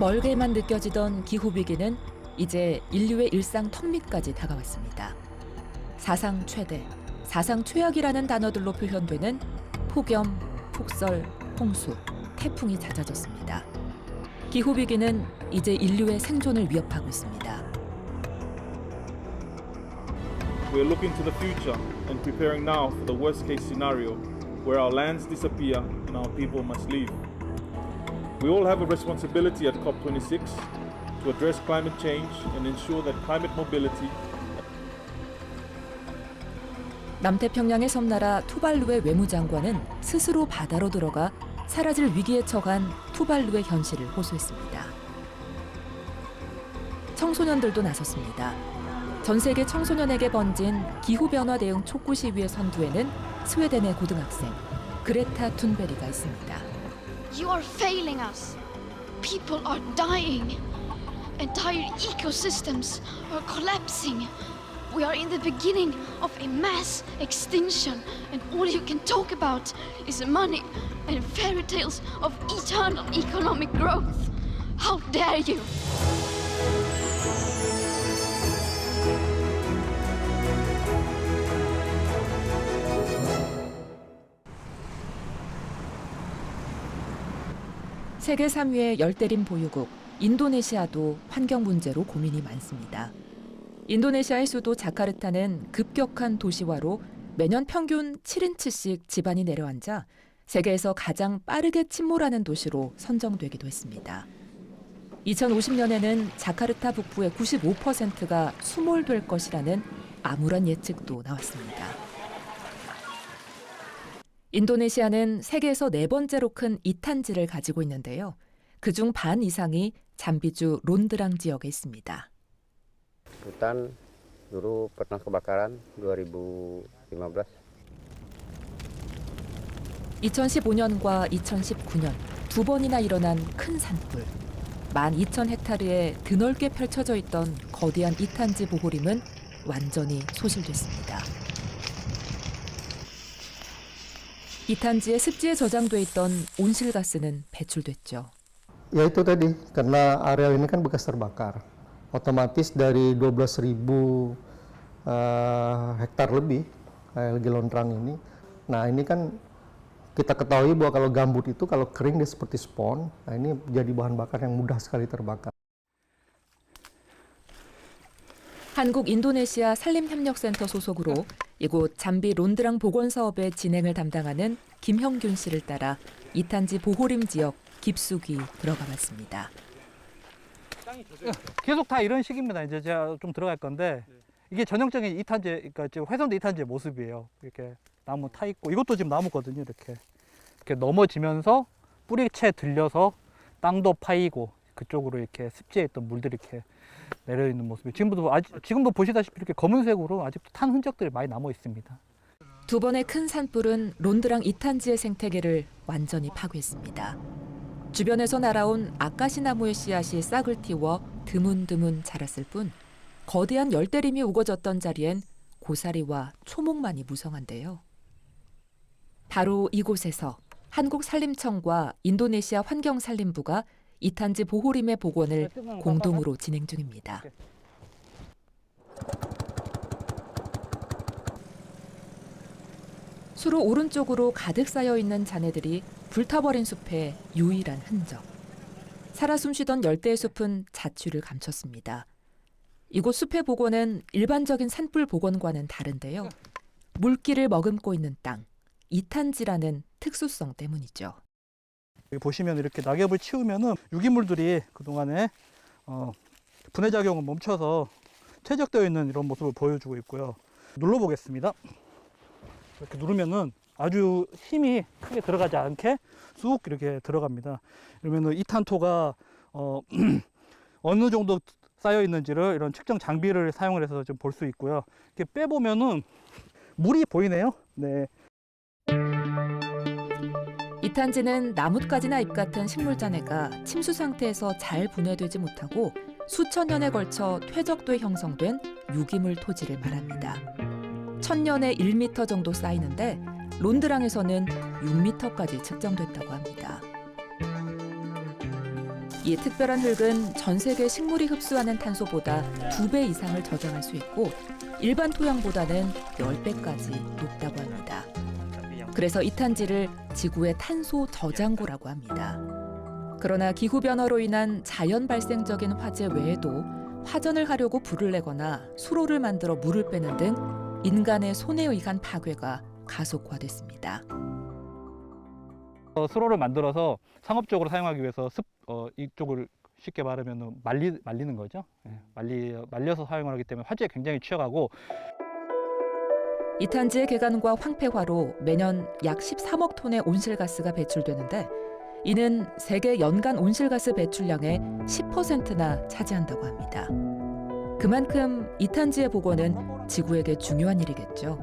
멀게만 느껴지던 기후위기는 이제 인류의 일상 턱밑까지 다가왔습니다. 사상 최대, 사상 최악이라는 단어들로 표현되는 폭염, 폭설, 홍수, 태풍이 잦아졌습니다. 기후위기는 이제 인류의 생존을 위협하고 있습니다. We are looking to the future and preparing now for the worst case scenario where our lands disappear and our people must leave. We all have a responsibility at COP26 to address climate change and ensure that climate mobility. 남태평양의 섬나라 투발루의 외무장관은 스스로 바다로 들어가 사라질 위기에 처한 투발루의 현실을 호소했습니다. 청소년들도 나섰습니다. 전 세계 청소년에게 번진 기후변화 대응 촉구 시위의 선두에는 스웨덴의 고등학생 그레타 툰베리가 있습니다. You are failing us. People are dying. Entire ecosystems are collapsing. We are in the beginning of a mass extinction, and all you can talk about is money and fairy tales of eternal economic growth. How dare you! 세계 3위의 열대림 보유국 인도네시아도 환경 문제로 고민이 많습니다. 인도네시아의 수도 자카르타는 급격한 도시화로 매년 평균 7인치씩 지반이 내려앉아 세계에서 가장 빠르게 침몰하는 도시로 선정되기도 했습니다. 2050년에는 자카르타 북부의 95%가 수몰될 것이라는 암울한 예측도 나왔습니다. 인도네시아는 세계에서 4번째로 큰 이탄지를 가지고 있는데요. 그중 반 이상이 잠비주 론드랑 지역에 있습니다. Hutan dulu pernah kebakaran 2015. 2015년과 2019년 두 번이나 일어난 큰 산불. 12,000헥타르에 드넓게 펼쳐져 있던 거대한 이탄지 보호림은 완전히 소실됐습니다. 이탄지의 습지에 저장돼 있던 온실가스는 배출됐죠. Ya itu tadi, karena areal ini kan bekas terbakar. Otomatis dari 12.000 hektar lebih LG Londrang ini. Nah, ini kan kita ketahui bahwa kalau gambut itu kalau kering dia seperti spon. Nah, ini jadi bahan bakar yang mudah sekali terbakar. 한국 인도네시아 산림협력센터 소속으로 이곳 잠비 론드랑 복원사업의 진행을 담당하는 김형균 씨를 따라 이탄지 보호림 지역 깊숙이 들어가 봤습니다. 계속 다 이런 식입니다. 이제 제가 좀 들어갈 건데 이게 전형적인 이탄지, 그러니까 지금 훼손된 이탄지의 모습이에요. 이렇게 나무 타 있고 이것도 지금 나무거든요. 이렇게 넘어지면서 뿌리채 들려서 땅도 파이고 그쪽으로 이렇게 습지에 있던 물들이 이렇게 내려 있는 모습이 지금도 보시다시피 이렇게 검은색으로 아직도 탄 흔적들이 많이 남아 있습니다. 두 번의 큰 산불은 론드랑 이탄지의 생태계를 완전히 파괴했습니다. 주변에서 날아온 아카시 나무의 씨앗이 싹을 틔워 드문드문 자랐을 뿐 거대한 열대림이 우거졌던 자리엔 고사리와 초목만이 무성한데요. 바로 이곳에서 한국산림청과 인도네시아 환경산림부가 이탄지 보호림의 복원을 공동으로 진행 중입니다. 수로 오른쪽으로 가득 쌓여 있는 잔해들이 불타버린 숲의 유일한 흔적. 살아 숨쉬던 열대의 숲은 자취를 감췄습니다. 이곳 숲의 복원은 일반적인 산불 복원과는 다른데요. 물기를 머금고 있는 땅, 이탄지라는 특수성 때문이죠. 여기 보시면 이렇게 낙엽을 치우면은 유기물들이 그동안에 분해 작용을 멈춰서 퇴적되어 있는 이런 모습을 보여주고 있고요. 눌러보겠습니다. 이렇게 누르면은 아주 힘이 크게 들어가지 않게 쑥 이렇게 들어갑니다. 그러면은 이탄토가 어느 정도 쌓여 있는지를 이런 측정 장비를 사용을 해서 좀 볼 수 있고요. 이렇게 빼보면은 물이 보이네요. 네. 이탄지는 나뭇가지나 잎 같은 식물잔해가 침수 상태에서 잘 분해되지 못하고 수천 년에 걸쳐 퇴적돼 형성된 유기물 토지를 말합니다. 1000년에 1m 정도 쌓이는데 론드랑에서는 6m까지 측정됐다고 합니다. 이 특별한 흙은 전 세계 식물이 흡수하는 탄소보다 2배 이상을 저장할 수 있고 일반 토양보다는 10배까지 높다고 합니다. 그래서 이 탄지를 지구의 탄소 저장고라고 합니다. 그러나 기후변화로 인한 자연 발생적인 화재 외에도 화전을 하려고 불을 내거나 수로를 만들어 물을 빼는 등 인간의 손에 의한 파괴가 가속화됐습니다. 수로를 만들어서 상업적으로 사용하기 위해서 이쪽을 쉽게 말하면 말리는 거죠. 말려서 사용을 하기 때문에 화재에 굉장히 취약하고 이 탄지의 개간과 황폐화로 매년 약 13억 톤의 온실가스가 배출되는데 이는 세계 연간 온실가스 배출량의 10%나 차지한다고 합니다. 그만큼 이 탄지의 복원은 지구에게 중요한 일이겠죠.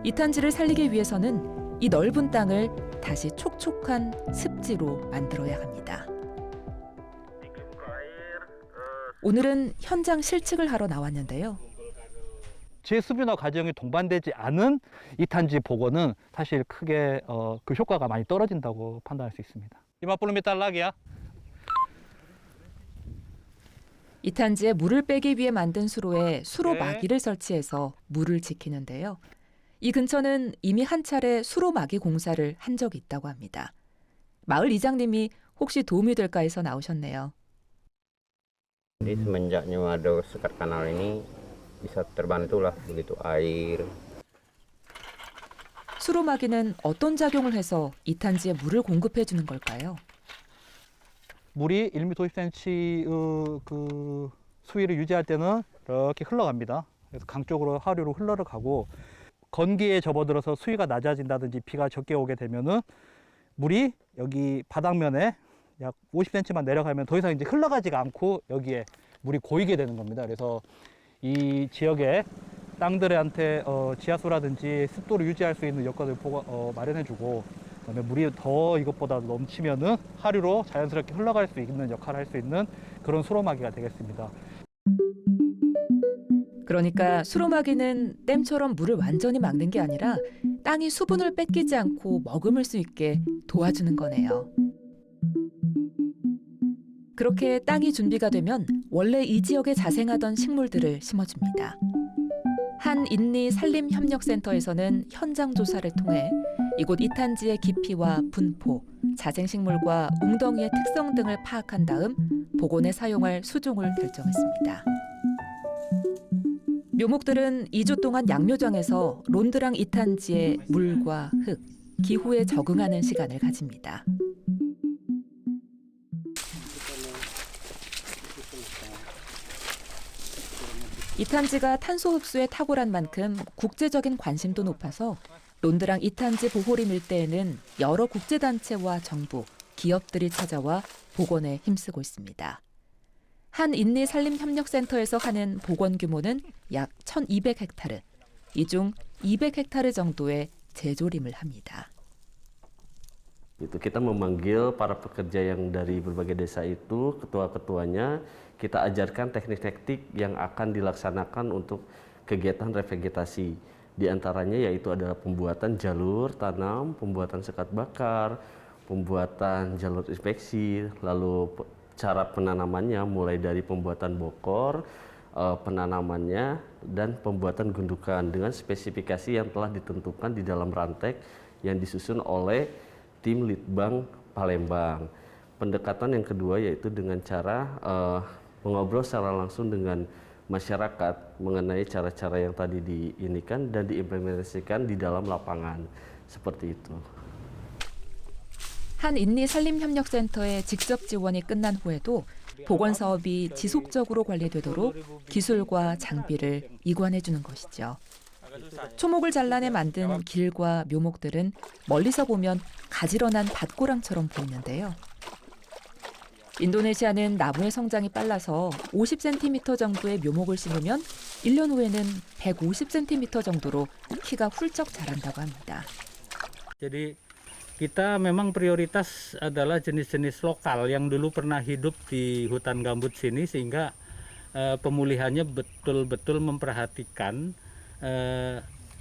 이 탄지를 살리기 위해서는 이 넓은 땅을 다시 촉촉한 습지로 만들어야 합니다. 오늘은 현장 실측을 하러 나왔는데요. 재수분화 과정이 동반되지 않은 이 탄지 복원은 사실 크게 그 효과가 많이 떨어진다고 판단할 수 있습니다. 50m lagi. 이 탄지에 물을 빼기 위해 만든 수로에 수로 마기를 설치해서 물을 지키는데요. 이 근처는 이미 한 차례 수로 마기 공사를 한 적이 있다고 합니다. 마을 이장님이 혹시 도움이 될까 해서 나오셨네요. Jadi semenjaknya ada sekat kanal ini bisa terbantulah begitu air. 수로 마기는 어떤 작용을 해서 이 탄지에 물을 공급해 주는 걸까요? 물이 1m 50cm의 그 수위를 유지할 때는 이렇게 흘러갑니다. 그래서 강 쪽으로 하류로 흘러가고 건기에 접어들어서 수위가 낮아진다든지 비가 적게 오게 되면은 물이 여기 바닥면에 약 50cm만 내려가면 더 이상 이제 흘러가지가 않고 여기에 물이 고이게 되는 겁니다. 그래서 이 지역의 땅들한테 지하수라든지 습도를 유지할 수 있는 여건을 마련해주고, 그다음에 물이 더 이것보다 넘치면은 하류로 자연스럽게 흘러갈 수 있는 역할을 할 수 있는 그런 수로마기가 되겠습니다. 그러니까 수로마기는 댐처럼 물을 완전히 막는 게 아니라 땅이 수분을 뺏기지 않고 머금을 수 있게 도와주는 거네요. 그렇게 땅이 준비가 되면 원래 이 지역에 자생하던 식물들을 심어줍니다. 한인리 산림협력센터에서는 현장 조사를 통해 이곳 이탄지의 깊이와 분포, 자생식물과 웅덩이의 특성 등을 파악한 다음 복원에 사용할 수종을 결정했습니다. 묘목들은 2주 동안 양묘장에서 론드랑 이탄지의 물과 흙, 기후에 적응하는 시간을 가집니다. 이탄지가 탄소 흡수에 탁월한 만큼 국제적인 관심도 높아서 론드랑 이탄지 보호림 일대에는 여러 국제단체와 정부, 기업들이 찾아와 복원에 힘쓰고 있습니다. 한인리 산림협력센터에서 하는 복원 규모는 약 1,200헥타르, 이 중 200헥타르 정도의 재조림을 합니다. Kita memanggil para pekerja yang dari berbagai desa itu, ketua-ketuanya, kita ajarkan teknik-teknik yang akan dilaksanakan untuk kegiatan revegetasi. Di antaranya yaitu adalah pembuatan jalur tanam, pembuatan sekat bakar, pembuatan jalur inspeksi, lalu cara penanamannya mulai dari pembuatan bokor, penanamannya, dan pembuatan gundukan dengan spesifikasi yang telah ditentukan di dalam rantek yang disusun oleh tim Litbang Palembang. Pendekatan yang kedua yaitu dengan cara mengobrol secara langsung dengan masyarakat mengenai cara-cara yang tadi diinikan dan diimplementasikan di dalam lapangan. Seperti itu. 한인리 산림협력센터의 직접 지원이 끝난 후에도 복원 사업이 지속적으로 관리되도록 기술과 장비를 이관해 주는 것이죠. 초목을 잘라내 만든 길과 묘목들은 멀리서 보면 가지런한 밭고랑처럼 보이는데요. 인도네시아는 나무의 성장이 빨라서 50cm 정도의 묘목을 심으면 1년 후에는 150cm 정도로 키가 훌쩍 자란다고 합니다. Jadi kita memang prioritas adalah jenis-jenis lokal yang dulu pernah hidup di hutan gambut sini, sehingga pemulihannya betul-betul memperhatikan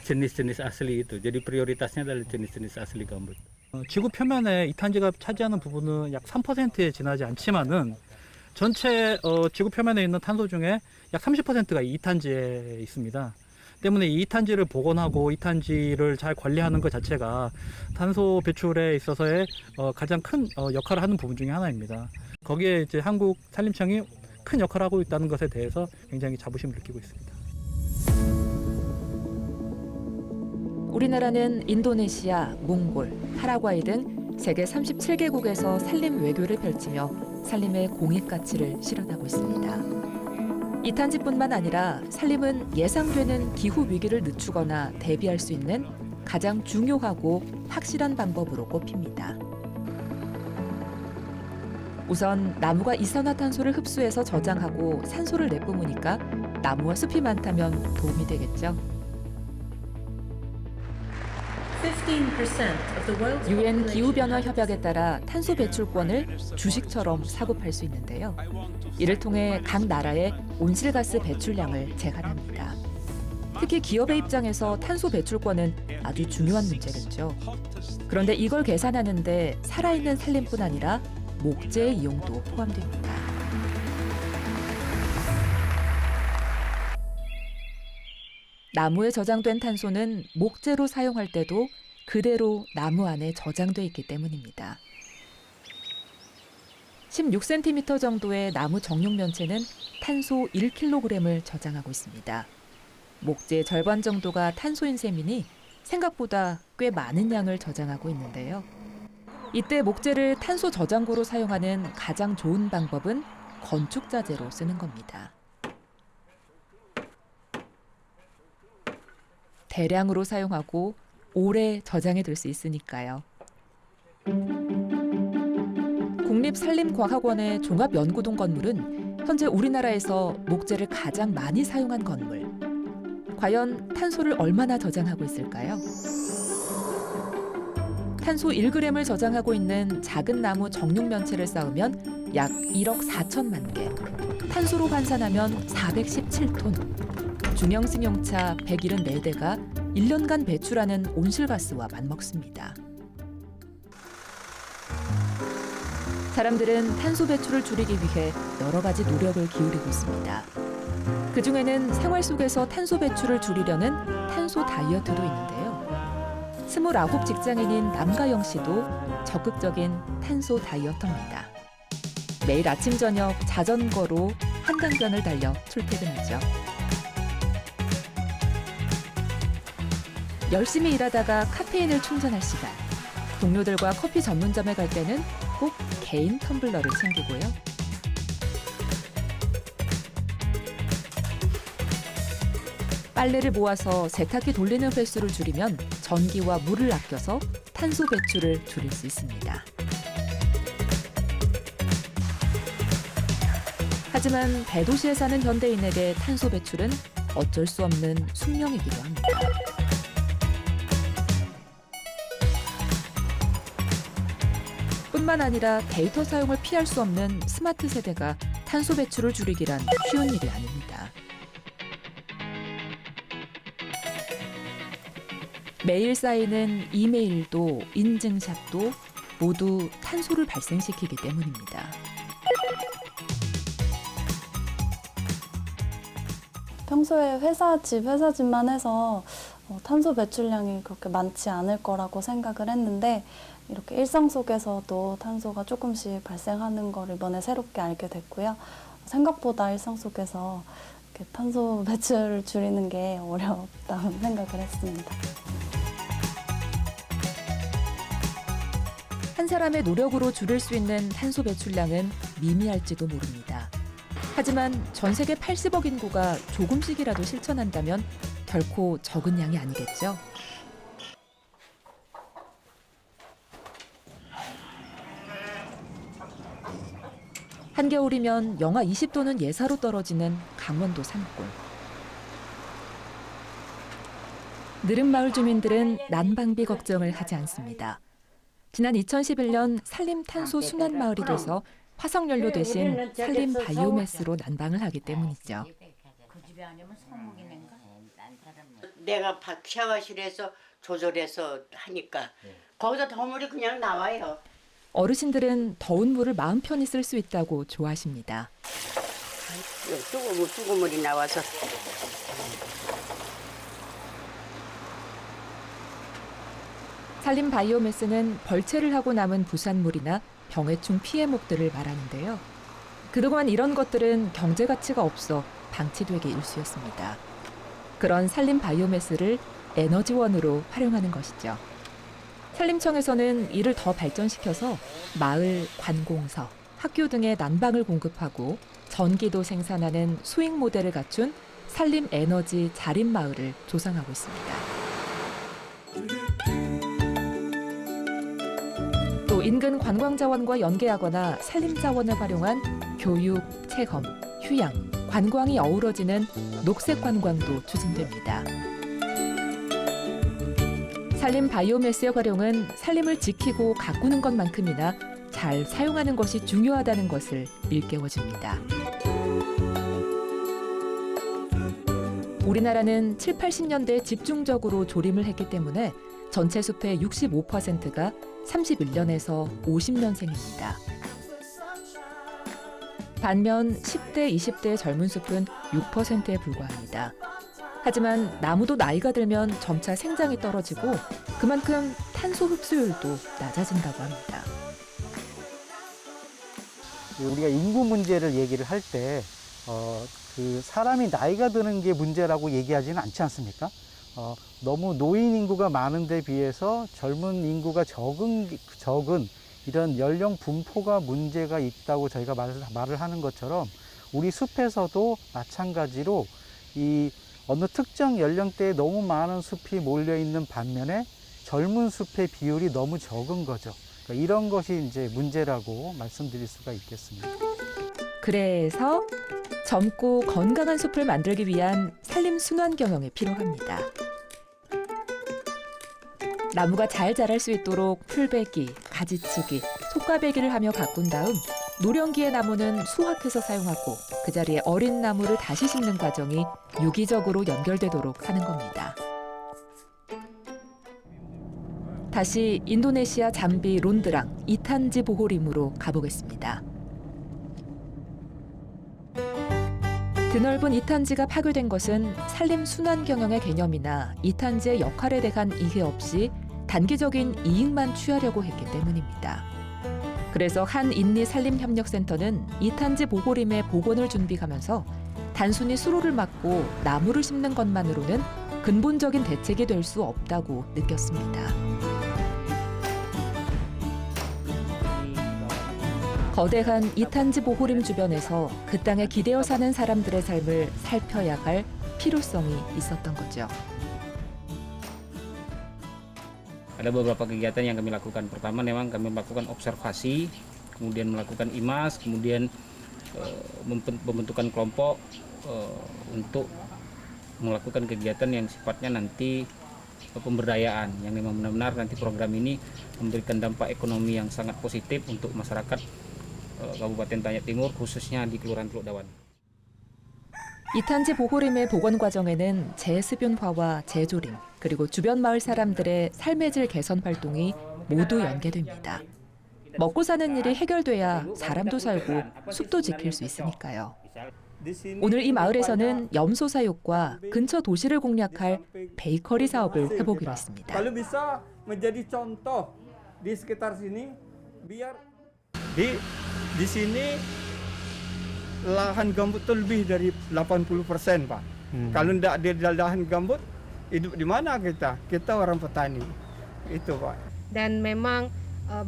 jenis-jenis asli itu. Jadi prioritasnya adalah jenis-jenis asli gambut. 지구 표면에 이탄지가 차지하는 부분은 약 3%에 지나지 않지만은 전체 지구 표면에 있는 탄소 중에 약 30%가 이탄지에 있습니다. 때문에 이 이탄지를 복원하고 이탄지를 잘 관리하는 것 자체가 탄소 배출에 있어서의 가장 큰 역할을 하는 부분 중에 하나입니다. 거기에 이제 한국 산림청이 큰 역할을 하고 있다는 것에 대해서 굉장히 자부심을 느끼고 있습니다. 우리나라는 인도네시아, 몽골, 파라과이 등 세계 37개국에서 산림 외교를 펼치며 산림의 공익 가치를 실현하고 있습니다. 이탄지뿐만 아니라 산림은 예상되는 기후 위기를 늦추거나 대비할 수 있는 가장 중요하고 확실한 방법으로 꼽힙니다. 우선 나무가 이산화탄소를 흡수해서 저장하고 산소를 내뿜으니까 나무와 숲이 많다면 도움이 되겠죠. UN 기후변화 협약에 따라 탄소 배출권을 주식처럼 사고 팔 수 있는데요. 이를 통해 각 나라의 온실가스 배출량을 제한합니다. 특히 기업의 입장에서 탄소 배출권은 아주 중요한 문제겠죠. 그런데 이걸 계산하는데 살아있는 산림뿐 아니라 목재의 이용도 포함됩니다. 나무에 저장된 탄소는 목재로 사용할 때도 그대로 나무 안에 저장돼 있기 때문입니다. 16cm 정도의 나무 정육 면체는 탄소 1kg을 저장하고 있습니다. 목재의 절반 정도가 탄소인 셈이니 생각보다 꽤 많은 양을 저장하고 있는데요. 이때 목재를 탄소 저장고로 사용하는 가장 좋은 방법은 건축자재로 쓰는 겁니다. 대량으로 사용하고 오래 저장해둘 수 있으니까요. 국립산림과학원의 종합연구동 건물은 현재 우리나라에서 목재를 가장 많이 사용한 건물. 과연 탄소를 얼마나 저장하고 있을까요? 탄소 1g을 저장하고 있는 작은 나무 정육 면체를 쌓으면 약 1억 4천만 개, 탄소로 환산하면 417톤, 중형승용차 174대가 1년간 배출하는 온실가스와 맞먹습니다. 사람들은 탄소 배출을 줄이기 위해 여러 가지 노력을 기울이고 있습니다. 그중에는 생활 속에서 탄소 배출을 줄이려는 탄소 다이어트도 있는데요. 29 직장인인 남가영 씨도 적극적인 탄소 다이어터입니다. 매일 아침 저녁 자전거로 한강변을 달려 출퇴근하죠. 열심히 일하다가 카페인을 충전할 시간. 동료들과 커피 전문점에 갈 때는 꼭 개인 텀블러를 챙기고요. 빨래를 모아서 세탁기 돌리는 횟수를 줄이면 전기와 물을 아껴서 탄소 배출을 줄일 수 있습니다. 하지만 대도시에 사는 현대인에게 탄소 배출은 어쩔 수 없는 숙명이기도 합니다. 뿐만 아니라 데이터 사용을 피할 수 없는 스마트 세대가 탄소 배출을 줄이기란 쉬운 일이 아닙니다. 매일 쌓이는 이메일도 인증샷도 모두 탄소를 발생시키기 때문입니다. 평소에 회사 집만 해서 탄소 배출량이 그렇게 많지 않을 거라고 생각을 했는데 이렇게 일상 속에서도 탄소가 조금씩 발생하는 걸 이번에 새롭게 알게 됐고요. 생각보다 일상 속에서 이렇게 탄소 배출을 줄이는 게 어렵다는 생각을 했습니다. 한 사람의 노력으로 줄일 수 있는 탄소 배출량은 미미할지도 모릅니다. 하지만 전 세계 80억 인구가 조금씩이라도 실천한다면 결코 적은 양이 아니겠죠. 한겨울이면 영하 20도는 예사로 떨어지는 강원도 산골. 느릅 마을 주민들은 난방비 걱정을 하지 않습니다. 지난 2011년 산림 탄소 순환 마을이 돼서 화석연료 대신 산림 바이오매스로 난방을 하기 때문이죠. 내가 샤워실에서 조절해서 하니까 거기서 더물이 그냥 나와요. 어르신들은 더운 물을 마음 편히 쓸 수 있다고 좋아하십니다. 뜨거운 물이 나와서. 산림 바이오매스는 벌채를 하고 남은 부산물이나 병해충 피해목들을 말하는데요. 그동안 이런 것들은 경제 가치가 없어 방치되기 일쑤였습니다. 그런 산림 바이오매스를 에너지원으로 활용하는 것이죠. 산림청에서는 이를 더 발전시켜서 마을, 관공서, 학교 등의 난방을 공급하고 전기도 생산하는 수익 모델을 갖춘 산림 에너지 자립 마을을 조성하고 있습니다. 또 인근 관광자원과 연계하거나 산림자원을 활용한 교육, 체험, 휴양, 관광이 어우러지는 녹색 관광도 추진됩니다. 산림 바이오매스의 활용은 산림을 지키고 가꾸는 것만큼이나 잘 사용하는 것이 중요하다는 것을 일깨워줍니다. 우리나라는 7, 80년대에 집중적으로 조림을 했기 때문에 전체 숲의 65%가 31년에서 50년생입니다. 반면 10대, 20대의 젊은 숲은 6%에 불과합니다. 하지만 나무도 나이가 들면 점차 생장이 떨어지고 그만큼 탄소 흡수율도 낮아진다고 합니다. 우리가 인구 문제를 얘기를 할 때 그 사람이 나이가 드는 게 문제라고 얘기하지는 않지 않습니까? 너무 노인 인구가 많은 데 비해서 젊은 인구가 적은 이런 연령 분포가 문제가 있다고 저희가 말을 하는 것처럼 우리 숲에서도 마찬가지로 이 어느 특정 연령대에 너무 많은 숲이 몰려 있는 반면에 젊은 숲의 비율이 너무 적은 거죠. 그러니까 이런 것이 이제 문제라고 말씀드릴 수가 있겠습니다. 그래서 젊고 건강한 숲을 만들기 위한 산림 순환 경영이 필요합니다. 나무가 잘 자랄 수 있도록 풀베기, 가지치기, 속가배기를 하며 가꾼 다음 노령기의 나무는 수확해서 사용하고 그 자리에 어린 나무를 다시 심는 과정이 유기적으로 연결되도록 하는 겁니다. 다시 인도네시아 잠비 론드랑 이탄지 보호림으로 가보겠습니다. 드넓은 이탄지가 파괴된 것은 산림 순환 경영의 개념이나 이탄지의 역할에 대한 이해 없이 단기적인 이익만 취하려고 했기 때문입니다. 그래서 한인리산림협력센터는 이탄지 보호림의 복원을 준비하면서 단순히 수로를 막고 나무를 심는 것만으로는 근본적인 대책이 될 수 없다고 느꼈습니다. 거대한 이탄지 보호림 주변에서 그 땅에 기대어 사는 사람들의 삶을 살펴야 할 필요성이 있었던 거죠. Ada beberapa kegiatan yang kami lakukan. Pertama memang kami melakukan observasi, kemudian melakukan IMAS, kemudian membentukkan kelompok untuk melakukan kegiatan yang sifatnya nanti pemberdayaan, yang memang benar-benar nanti program ini memberikan dampak ekonomi yang sangat positif untuk masyarakat Kabupaten Tanya Timur, khususnya di Kelurahan Teluk Dawan. 이탄지 보호림의 복원 과정에는 재습연화와 재조림, 그리고 주변 마을 사람들의 삶의 질 개선 활동이 모두 연계됩니다. 먹고 사는 일이 해결돼야 사람도 살고 숲도 지킬 수 있으니까요. 오늘 이 마을에서는 염소 사육과 근처 도시를 공략할 베이커리 사업을 해보기로 했습니다. Kalau bisa menjadi contoh di sekitar sini, biar di sini lahan gambut itu lebih dari 80%, Pak. Kalau tidak ada lahan gambut, hidup di mana kita? Kita orang petani. Itu, Pak. Dan memang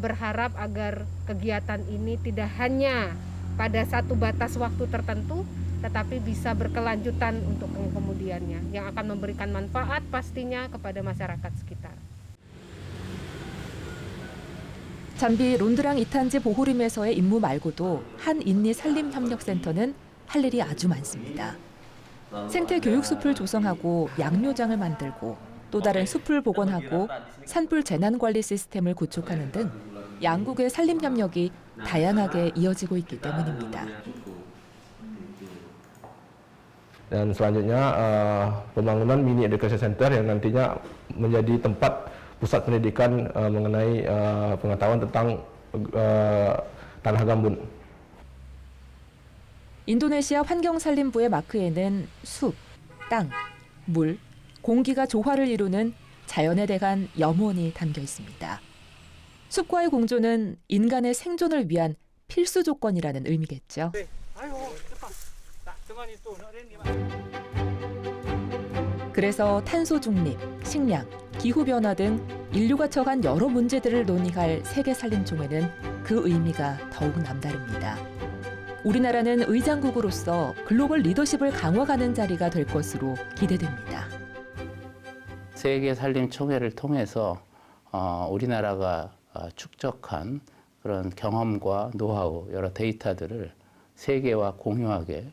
berharap agar kegiatan ini tidak hanya pada satu batas waktu tertentu, tetapi bisa berkelanjutan untuk kemudiannya yang akan memberikan manfaat pastinya kepada masyarakat sekitar. 잠비 론드랑 이탄지 보호림에서의 임무 말고도 한인리산림협력센터는 할 일이 아주 많습니다. 생태 교육숲을 조성하고 양묘장을 만들고 또 다른 숲을 복원하고 산불 재난관리 시스템을 구축하는 등 양국의 산림협력이 다양하게 이어지고 있기 때문입니다. Dan selanjutnya pembangunan mini education center yang nantinya menjadi tempat pusat pendidikan mengenai pengetahuan tentang tanah gambut. 인도네시아 환경산림부의 마크에는 숲, 땅, 물, 공기가 조화를 이루는 자연에 대한 염원이 담겨 있습니다. 숲과의 공존은 인간의 생존을 위한 필수 조건이라는 의미겠죠. 그래서 탄소 중립, 식량, 기후변화 등 인류가 처한 여러 문제들을 논의할 세계산림총회는 그 의미가 더욱 남다릅니다. 우리나라는 의장국으로서 글로벌 리더십을 강화하는 자리가 될 것으로 기대됩니다. 세계산림총회를 통해서 우리나라가 축적한 그런 경험과 노하우, 여러 데이터들을 세계와 공유하게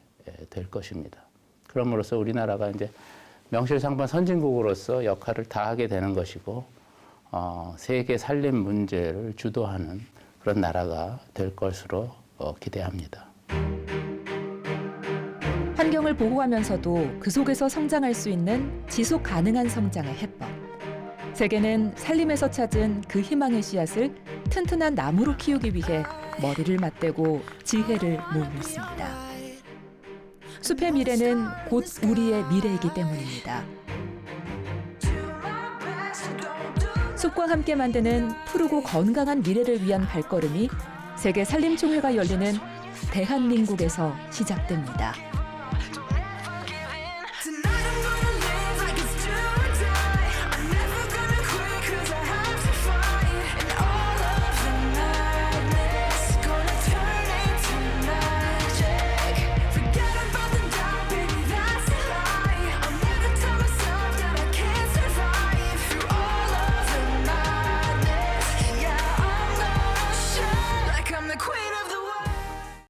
될 것입니다. 그럼으로써 우리나라가 이제 명실상부한 선진국으로서 역할을 다하게 되는 것이고 세계 산림 문제를 주도하는 그런 나라가 될 것으로 기대합니다. 환경을 보호하면서도 그 속에서 성장할 수 있는 지속 가능한 성장의 해법. 세계는 산림에서 찾은 그 희망의 씨앗을 튼튼한 나무로 키우기 위해 머리를 맞대고 지혜를 모으고 있습니다. 숲의 미래는 곧 우리의 미래이기 때문입니다. 숲과 함께 만드는 푸르고 건강한 미래를 위한 발걸음이 세계 산림총회가 열리는 대한민국에서 시작됩니다.